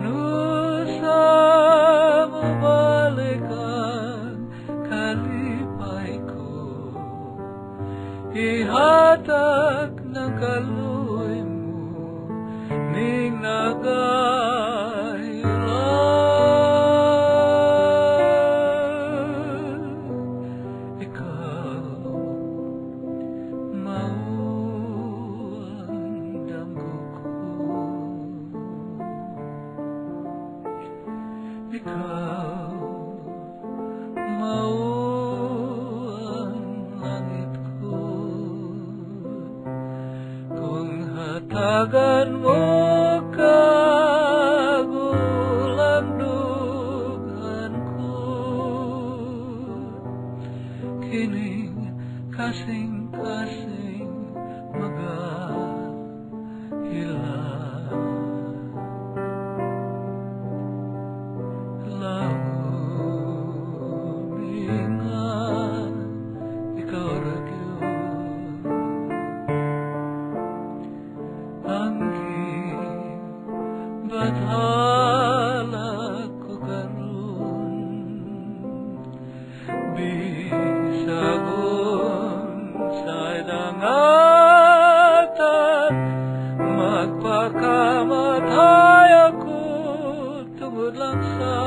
usah membalikan kalipayku, ihatak ng kaluoy mo ning nagailan. Ikaw mao ang damgo ko, ikaw mao ang langit ko. Kung hatagan mo kagulandugan ko, kining kasing-kasing magahilan. Laumingan, ikaw ra gyud ang gibathala ko karon. Bisagon sa dangatan, magpakamatay ako tungod lang sa